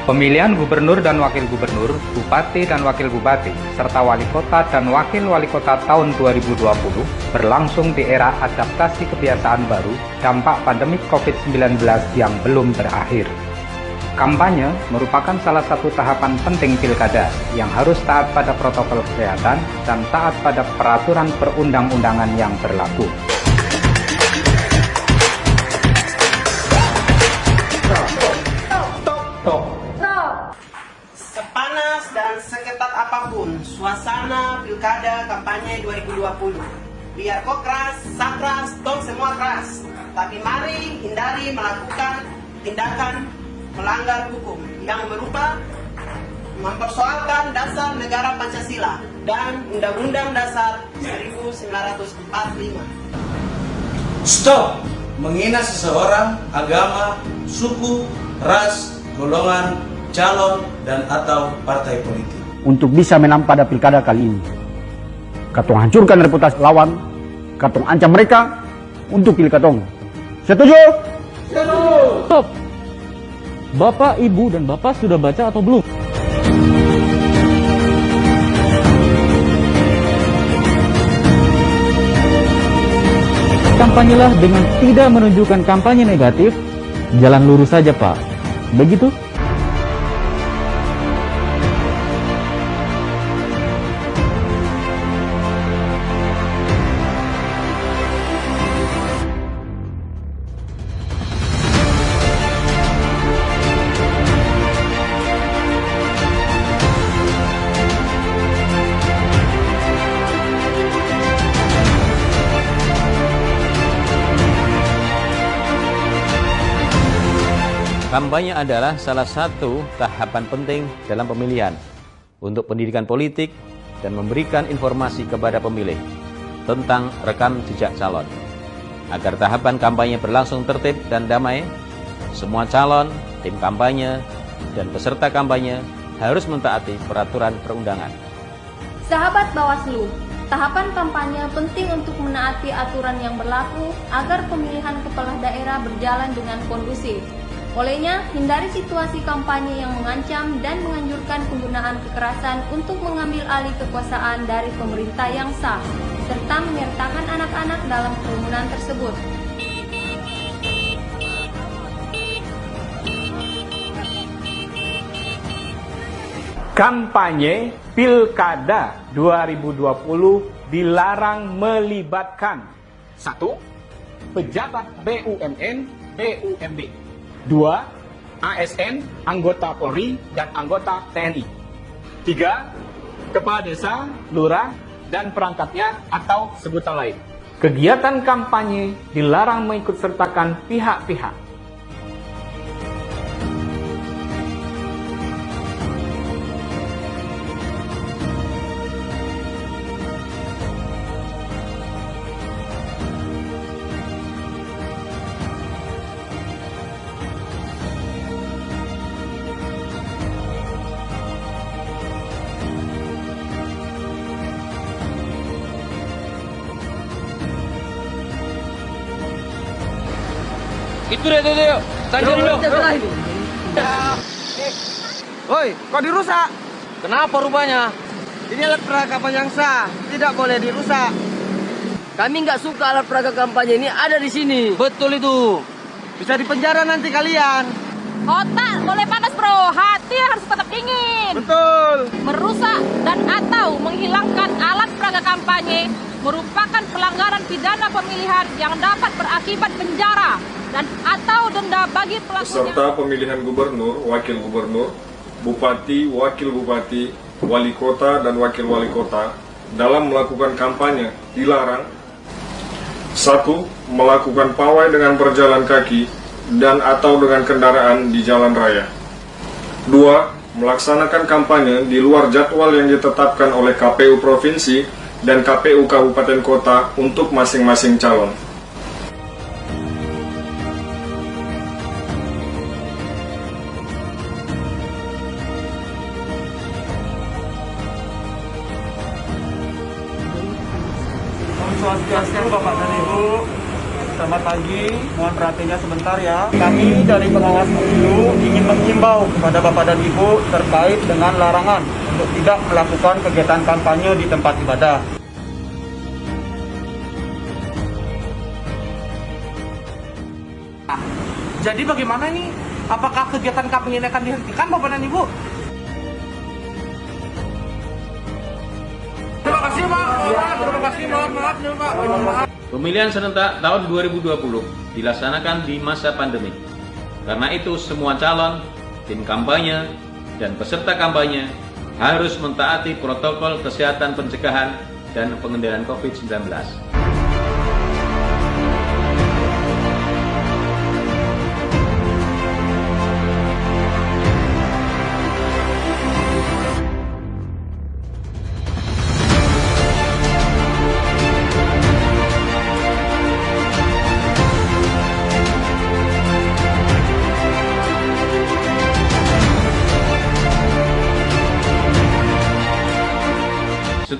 Pemilihan gubernur dan wakil gubernur, bupati dan wakil bupati, serta wali kota dan wakil wali kota tahun 2020 berlangsung di era adaptasi kebiasaan baru dampak pandemi COVID-19 yang belum berakhir. Kampanye merupakan salah satu tahapan penting pilkada yang harus taat pada protokol kesehatan dan taat pada peraturan perundang-undangan yang berlaku. Sepanas dan seketat apapun suasana pilkada kampanye 2020, biar kok keras, sakras, tong semua keras, tapi mari hindari melakukan tindakan melanggar hukum yang berupa mempersoalkan dasar negara Pancasila dan Undang-Undang Dasar 1945. Stop menghina seseorang, agama, suku, ras, golongan, calon, dan atau partai politik. Untuk bisa menang pada pilkada kali ini, katong hancurkan reputasi lawan, katong ancam mereka untuk pilih katong. Setuju? Setuju! Stop! Bapak, Ibu, dan Bapak sudah baca atau belum? Kampanyelah dengan tidak menunjukkan kampanye negatif, jalan lurus saja, Pak. Begitu? Kampanye adalah salah satu tahapan penting dalam pemilihan untuk pendidikan politik dan memberikan informasi kepada pemilih tentang rekam jejak calon. Agar tahapan kampanye berlangsung tertib dan damai, semua calon, tim kampanye, dan peserta kampanye harus mentaati peraturan perundangan. Sahabat Bawaslu, tahapan kampanye penting untuk menaati aturan yang berlaku agar pemilihan kepala daerah berjalan dengan kondusif. Olehnya, hindari situasi kampanye yang mengancam dan menganjurkan penggunaan kekerasan untuk mengambil alih kekuasaan dari pemerintah yang sah, serta menyertakan anak-anak dalam kerumunan tersebut. Kampanye Pilkada 2020 dilarang melibatkan 1. Pejabat BUMN, BUMD. 2. ASN, anggota Polri, dan anggota TNI. 3. Kepala desa, lurah, dan perangkatnya atau sebutan lain. Kegiatan kampanye dilarang mengikutsertakan pihak-pihak Itu deh, saja dulu. Woi, kok dirusak? Kenapa rupanya? Ini alat peraga kampanye yang sah, tidak boleh dirusak. Kami nggak suka alat peraga kampanye ini ada di sini. Betul itu. Bisa dipenjara nanti kalian. Otak boleh panas bro, hati harus tetap dingin. Betul. Merusak dan atau menghilangkan alat peraga kampanye merupakan pelanggaran pidana pemilihan yang dapat berakibat penjara dan atau denda bagi pelakunya. Peserta pemilihan gubernur, wakil gubernur, bupati, wakil bupati, wali kota, dan wakil wali kota dalam melakukan kampanye dilarang 1. Melakukan pawai dengan berjalan kaki dan atau dengan kendaraan di jalan raya. 2. Melaksanakan kampanye di luar jadwal yang ditetapkan oleh KPU Provinsi dan KPU Kabupaten Kota untuk masing-masing calon. Swastiastu Bapak dan Ibu. Selamat pagi, mohon perhatiannya sebentar ya. Kami dari pengawas pemilu ingin mengimbau kepada Bapak dan Ibu terkait dengan larangan untuk tidak melakukan kegiatan kampanye di tempat ibadah. Jadi bagaimana nih? Apakah kegiatan kampanye ini akan dihentikan Bapak dan Ibu? Terima kasih Pak. Terima kasih, maaf ya Pak. Pemilihan serentak tahun 2020 dilaksanakan di masa pandemi. Karena itu semua calon, tim kampanye, dan peserta kampanye harus mentaati protokol kesehatan pencegahan dan pengendalian COVID-19.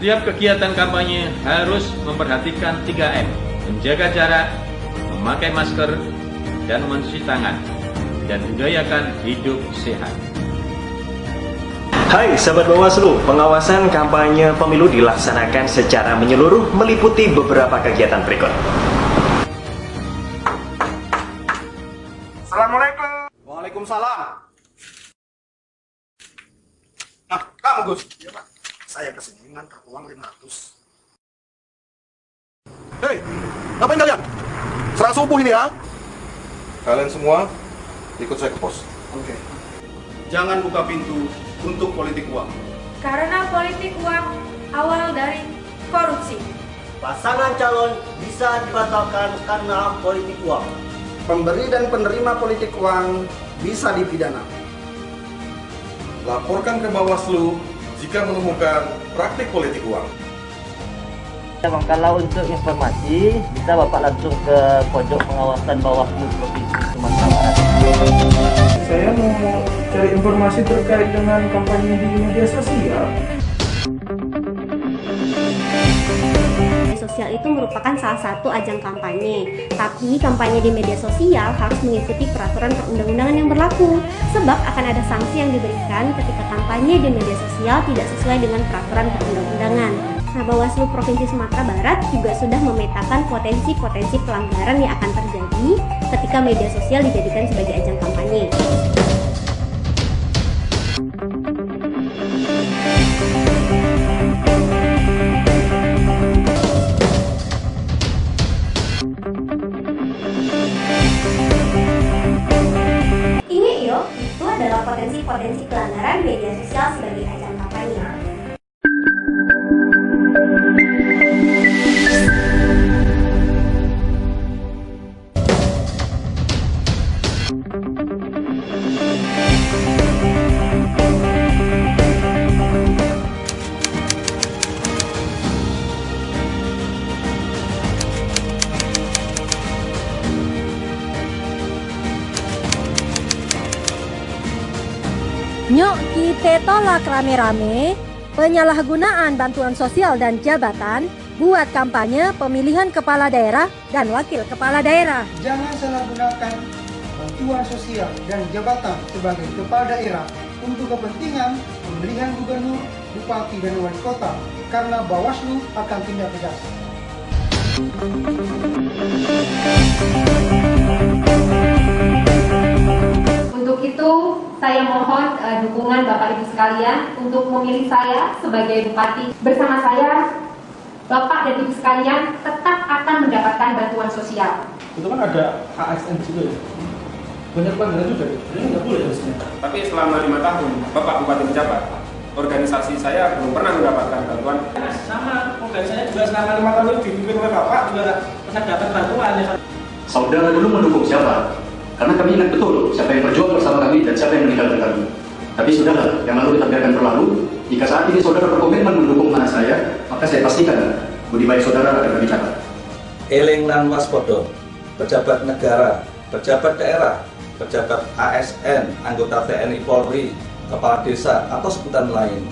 Setiap kegiatan kampanye harus memperhatikan 3M, menjaga jarak, memakai masker, dan mencuci tangan, dan budayakan hidup sehat. Hai sahabat Bawaslu, pengawasan kampanye pemilu dilaksanakan secara menyeluruh meliputi beberapa kegiatan berikut. Assalamualaikum. Waalaikumsalam. Nah, kamu Gus. Iya Pak. Saya kesini ngantar uang 500. Hei, ngapain kalian? Serang subuh ini ya? Kalian semua ikut saya ke pos. Oke. Jangan buka pintu untuk politik uang. Karena politik uang awal dari korupsi. Pasangan calon bisa dibatalkan karena politik uang. Pemberi dan penerima politik uang bisa dipidana. Laporkan ke Bawaslu jika menemukan praktik politik uang. Bang, kalau untuk informasi bisa Bapak langsung ke pojok pengawasan Bawaslu Provinsi Sumatera Barat. Saya mau cari informasi terkait dengan kampanye di media sosial. Sosial itu merupakan salah satu ajang kampanye, tapi kampanye di media sosial harus mengikuti peraturan perundang-undangan yang berlaku, sebab akan ada sanksi yang diberikan ketika kampanye di media sosial tidak sesuai dengan peraturan perundang-undangan. Nah, Bawaslu Provinsi Sumatera Barat juga sudah memetakan potensi-potensi pelanggaran yang akan terjadi ketika media sosial dijadikan sebagai ajang kampanye. Ini itu adalah potensi-potensi pelanggaran media sosial sebagai ajang kampanye. Nyok kita tolak rame-rame penyalahgunaan bantuan sosial dan jabatan buat kampanye pemilihan kepala daerah dan wakil kepala daerah. Jangan salah gunakan bantuan sosial dan jabatan sebagai kepala daerah untuk kepentingan pemilihan gubernur, bupati, dan wali kota karena Bawaslu akan tindak tegas. Untuk itu, saya mohon dukungan Bapak Ibu sekalian untuk memilih saya sebagai Bupati. Bersama saya, Bapak dan Ibu sekalian tetap akan mendapatkan bantuan sosial. Itu kan ada ASN juga ya? Banyak pelanggaran juga ya? Ini nggak boleh harusnya. Tapi selama 5 tahun, Bapak Bupati menjabat, organisasi saya belum pernah mendapatkan bantuan. Sama, organisasinya juga selama 5 tahun dipimpin oleh Bapak juga pernah dapat bantuan ya. Saudara dulu mendukung siapa? Karena kami ingat betul siapa yang berjuang bersama kami dan siapa yang meninggalkan kami. Tapi sudahlah, yang lalu kita biarkan berlalu. Jika saat ini saudara berkomitmen mendukung mana saya, maka saya pastikan budi baik saudara akan kami catat. Eling lan waspada, pejabat negara, pejabat daerah, pejabat ASN, anggota TNI Polri, kepala desa atau sebutan lain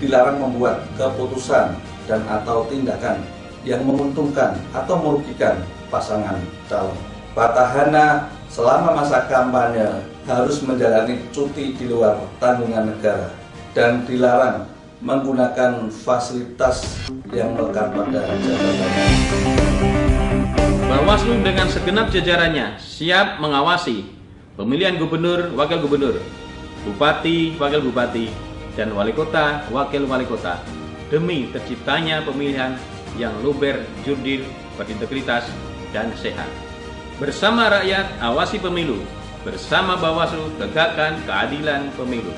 dilarang membuat keputusan dan atau tindakan yang menguntungkan atau merugikan pasangan calon. Petahana selama masa kampanye harus menjalani cuti di luar tanggungan negara dan dilarang menggunakan fasilitas yang melekat pada jabatan. Bawaslu dengan segenap jajarannya siap mengawasi pemilihan gubernur, wakil gubernur, bupati, wakil bupati, dan wali kota, wakil wali kota demi terciptanya pemilihan yang luber, jurdil, berintegritas, dan sehat. Bersama rakyat, awasi pemilu. Bersama Bawaslu, tegakkan keadilan pemilu.